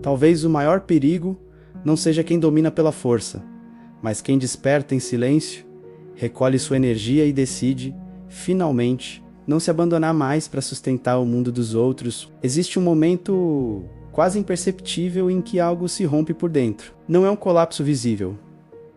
Talvez o maior perigo não seja quem domina pela força, mas quem desperta em silêncio, recolhe sua energia e decide, finalmente, não se abandonar mais para sustentar o mundo dos outros. Existe um momento quase imperceptível em que algo se rompe por dentro. Não é um colapso visível.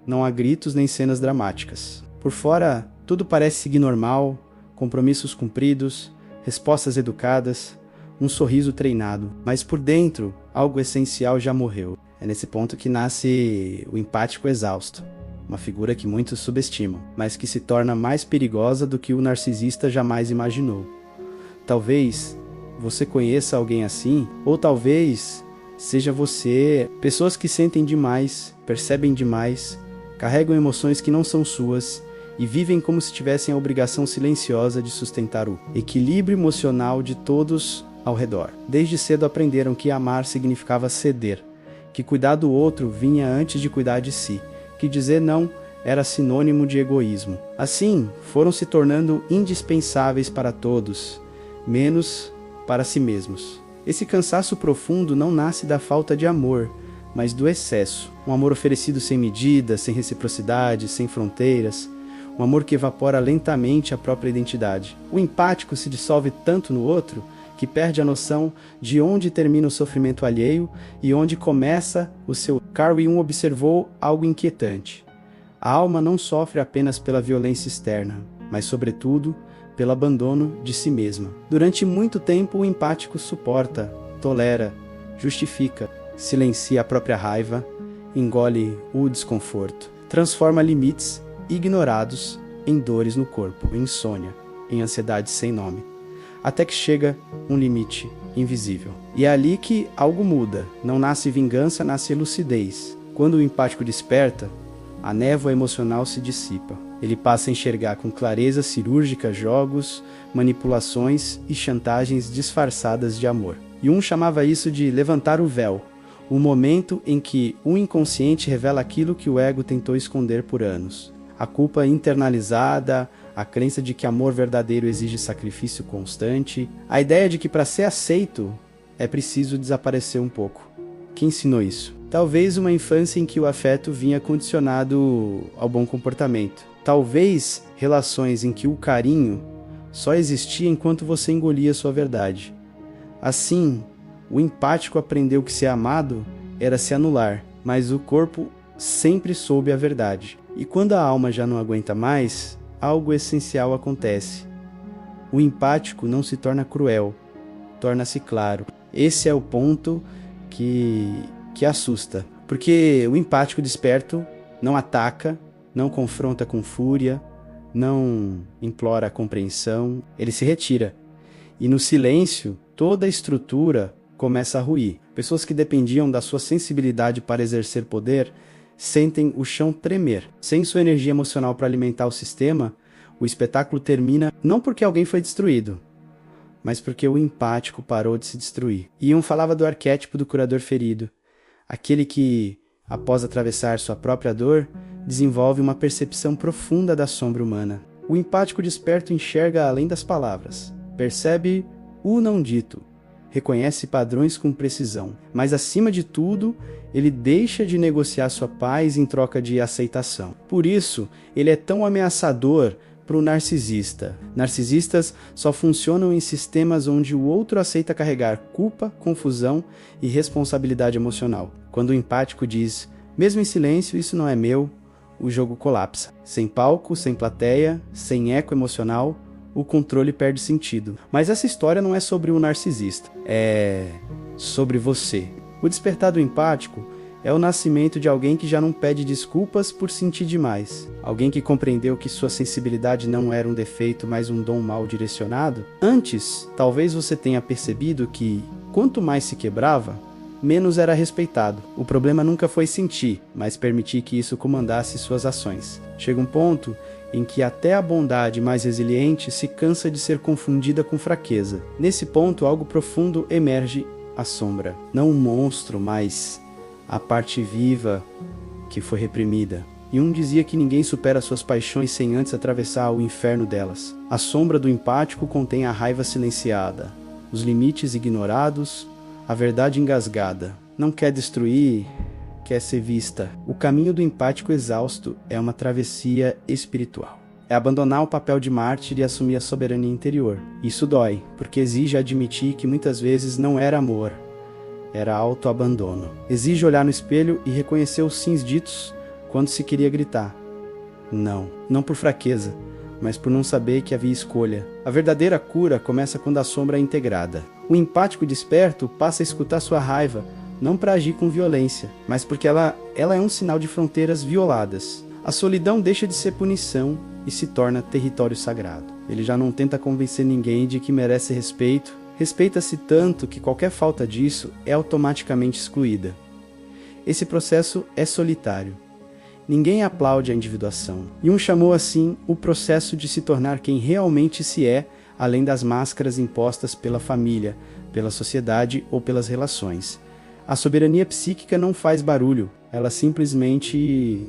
Não há gritos nem cenas dramáticas. Por fora, tudo parece seguir normal, compromissos cumpridos, respostas educadas, um sorriso treinado. Mas por dentro, algo essencial já morreu. É nesse ponto que nasce o empático exausto. Uma figura que muitos subestimam, mas que se torna mais perigosa do que o narcisista jamais imaginou. Talvez você conheça alguém assim, ou talvez seja você. Pessoas que sentem demais, percebem demais, carregam emoções que não são suas e vivem como se tivessem a obrigação silenciosa de sustentar o equilíbrio emocional de todos ao redor. Desde cedo aprenderam que amar significava ceder, que cuidar do outro vinha antes de cuidar de si, que dizer não era sinônimo de egoísmo. Assim, foram se tornando indispensáveis para todos, menos para si mesmos. Esse cansaço profundo não nasce da falta de amor, mas do excesso. Um amor oferecido sem medida, sem reciprocidade, sem fronteiras. Um amor que evapora lentamente a própria identidade. O empático se dissolve tanto no outro que perde a noção de onde termina o sofrimento alheio e onde começa o seu. Carl Jung observou algo inquietante. A alma não sofre apenas pela violência externa, mas sobretudo pelo abandono de si mesma. Durante muito tempo o empático suporta, tolera, justifica, silencia a própria raiva, engole o desconforto, transforma limites ignorados em dores no corpo, em insônia, em ansiedade sem nome. Até que chega um limite invisível. E é ali que algo muda. Não nasce vingança, nasce lucidez. Quando o empático desperta, a névoa emocional se dissipa. Ele passa a enxergar com clareza cirúrgica jogos, manipulações e chantagens disfarçadas de amor. Jung chamava isso de levantar o véu, o momento em que o inconsciente revela aquilo que o ego tentou esconder por anos. A culpa internalizada, a crença de que amor verdadeiro exige sacrifício constante, a ideia de que para ser aceito é preciso desaparecer um pouco. Quem ensinou isso? Talvez uma infância em que o afeto vinha condicionado ao bom comportamento. Talvez relações em que o carinho só existia enquanto você engolia sua verdade. Assim, o empático aprendeu que ser amado era se anular, mas o corpo sempre soube a verdade. E quando a alma já não aguenta mais, algo essencial acontece. O empático não se torna cruel, torna-se claro. Esse é o ponto que assusta, porque o empático desperto não ataca, não confronta com fúria, não implora a compreensão, ele se retira. E no silêncio, toda a estrutura começa a ruir. Pessoas que dependiam da sua sensibilidade para exercer poder sentem o chão tremer. Sem sua energia emocional para alimentar o sistema, o espetáculo termina não porque alguém foi destruído, mas porque o empático parou de se destruir. Jung falava do arquétipo do curador ferido, aquele que, após atravessar sua própria dor, desenvolve uma percepção profunda da sombra humana. O empático desperto enxerga além das palavras, percebe o não dito, reconhece padrões com precisão, mas acima de tudo, ele deixa de negociar sua paz em troca de aceitação. Por isso, ele é tão ameaçador para o narcisista. Narcisistas só funcionam em sistemas onde o outro aceita carregar culpa, confusão e responsabilidade emocional. Quando o empático diz, mesmo em silêncio, isso não é meu, o jogo colapsa. Sem palco, sem plateia, sem eco emocional, o controle perde sentido. Mas essa história não é sobre o narcisista, é sobre você. O despertar do empático é o nascimento de alguém que já não pede desculpas por sentir demais. Alguém que compreendeu que sua sensibilidade não era um defeito, mas um dom mal direcionado. Antes, talvez você tenha percebido que, quanto mais se quebrava, menos era respeitado. O problema nunca foi sentir, mas permitir que isso comandasse suas ações. Chega um ponto em que até a bondade mais resiliente se cansa de ser confundida com fraqueza. Nesse ponto, algo profundo emerge à sombra. Não um monstro, mas a parte viva que foi reprimida. Jung dizia que ninguém supera suas paixões sem antes atravessar o inferno delas. A sombra do empático contém a raiva silenciada, os limites ignorados, a verdade engasgada, não quer destruir, quer ser vista. O caminho do empático exausto é uma travessia espiritual. É abandonar o papel de mártir e assumir a soberania interior. Isso dói, porque exige admitir que muitas vezes não era amor, era autoabandono. Exige olhar no espelho e reconhecer os sims ditos quando se queria gritar. Não, não por fraqueza, mas por não saber que havia escolha. A verdadeira cura começa quando a sombra é integrada. O empático desperto passa a escutar sua raiva, não para agir com violência, mas porque ela é um sinal de fronteiras violadas. A solidão deixa de ser punição e se torna território sagrado. Ele já não tenta convencer ninguém de que merece respeito. Respeita-se tanto que qualquer falta disso é automaticamente excluída. Esse processo é solitário. Ninguém aplaude a individuação. Jung chamou assim o processo de se tornar quem realmente se é, além das máscaras impostas pela família, pela sociedade ou pelas relações. A soberania psíquica não faz barulho, ela simplesmente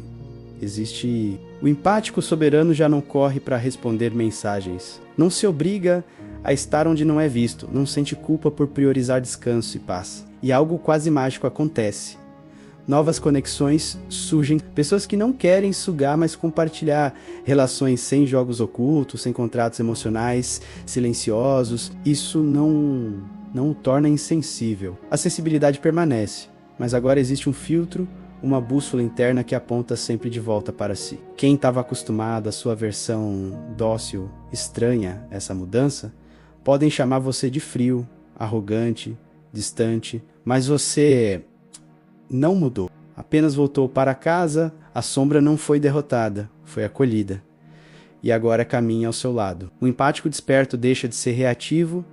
existe. O empático soberano já não corre para responder mensagens. Não se obriga a estar onde não é visto, não sente culpa por priorizar descanso e paz. E algo quase mágico acontece. Novas conexões surgem, pessoas que não querem sugar, mas compartilhar, relações sem jogos ocultos, sem contratos emocionais, silenciosos. Isso não o torna insensível. A sensibilidade permanece, mas agora existe um filtro, uma bússola interna que aponta sempre de volta para si. Quem estava acostumado à sua versão dócil, estranha essa mudança, podem chamar você de frio, arrogante, distante, mas você não mudou. Apenas voltou para casa, a sombra não foi derrotada, foi acolhida. E agora caminha ao seu lado. O empático desperto deixa de ser reativo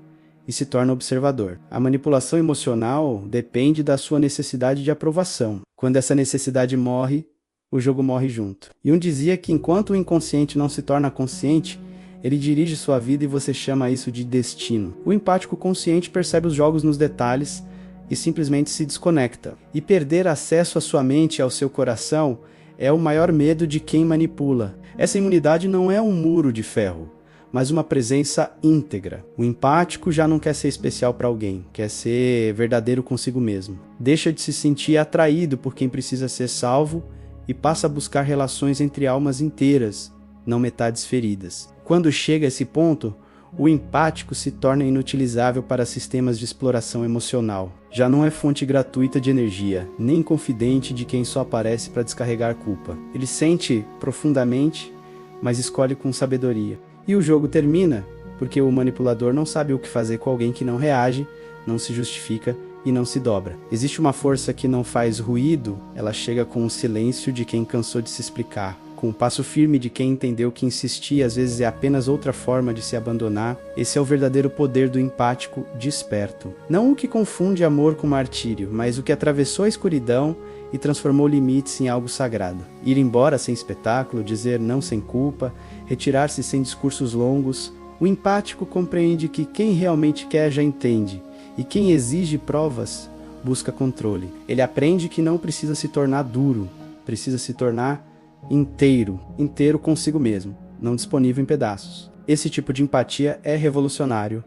e se torna observador. A manipulação emocional depende da sua necessidade de aprovação. Quando essa necessidade morre, o jogo morre junto. Jung dizia que enquanto o inconsciente não se torna consciente, ele dirige sua vida e você chama isso de destino. O empático consciente percebe os jogos nos detalhes e simplesmente se desconecta. E perder acesso à sua mente e ao seu coração é o maior medo de quem manipula. Essa imunidade não é um muro de ferro, mas uma presença íntegra. O empático já não quer ser especial para alguém, quer ser verdadeiro consigo mesmo. Deixa de se sentir atraído por quem precisa ser salvo e passa a buscar relações entre almas inteiras, não metades feridas. Quando chega a esse ponto, o empático se torna inutilizável para sistemas de exploração emocional. Já não é fonte gratuita de energia, nem confidente de quem só aparece para descarregar culpa. Ele sente profundamente, mas escolhe com sabedoria. E o jogo termina porque o manipulador não sabe o que fazer com alguém que não reage, não se justifica e não se dobra. Existe uma força que não faz ruído, ela chega com o silêncio de quem cansou de se explicar, com o passo firme de quem entendeu que insistir às vezes é apenas outra forma de se abandonar. Esse é o verdadeiro poder do empático desperto. Não o que confunde amor com martírio, mas o que atravessou a escuridão e transformou limites em algo sagrado. Ir embora sem espetáculo, dizer não sem culpa, retirar-se sem discursos longos. O empático compreende que quem realmente quer já entende, e quem exige provas busca controle. Ele aprende que não precisa se tornar duro, precisa se tornar inteiro consigo mesmo, não disponível em pedaços. Esse tipo de empatia é revolucionário,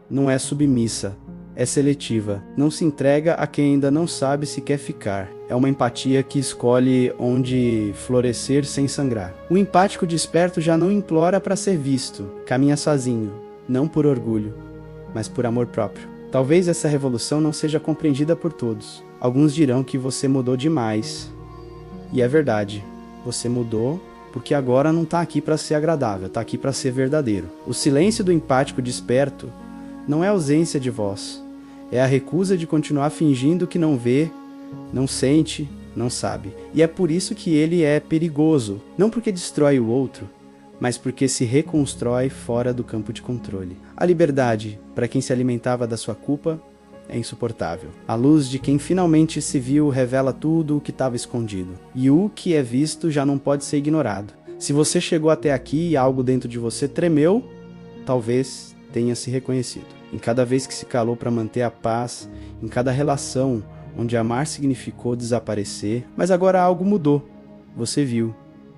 não é submissa, é seletiva, não se entrega a quem ainda não sabe se quer ficar. É uma empatia que escolhe onde florescer sem sangrar. O empático desperto já não implora para ser visto, caminha sozinho, não por orgulho, mas por amor próprio. Talvez essa revolução não seja compreendida por todos. Alguns dirão que você mudou demais. E é verdade, você mudou porque agora não está aqui para ser agradável, está aqui para ser verdadeiro. O silêncio do empático desperto não é ausência de voz, é a recusa de continuar fingindo que não vê, não sente, não sabe. E é por isso que ele é perigoso, não porque destrói o outro, mas porque se reconstrói fora do campo de controle. A liberdade, para quem se alimentava da sua culpa, é insuportável. A luz de quem finalmente se viu revela tudo o que estava escondido. E o que é visto já não pode ser ignorado. Se você chegou até aqui e algo dentro de você tremeu, talvez tenha se reconhecido. Em cada vez que se calou para manter a paz, em cada relação onde amar significou desaparecer, mas agora algo mudou. Você viu.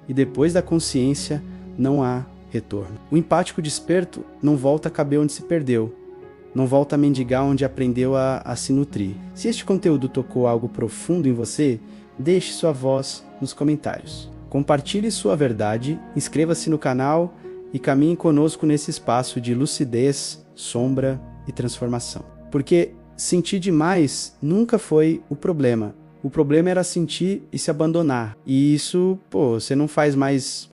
E depois da consciência, não há retorno. O empático desperto não volta a caber onde se perdeu. não volta a mendigar onde aprendeu a se nutrir. Se este conteúdo tocou algo profundo em você, deixe sua voz nos comentários. Compartilhe sua verdade, inscreva-se no canal e caminhe conosco nesse espaço de lucidez, sombra e transformação. Porque sentir demais nunca foi o problema. O problema era sentir e se abandonar. E isso, você não faz mais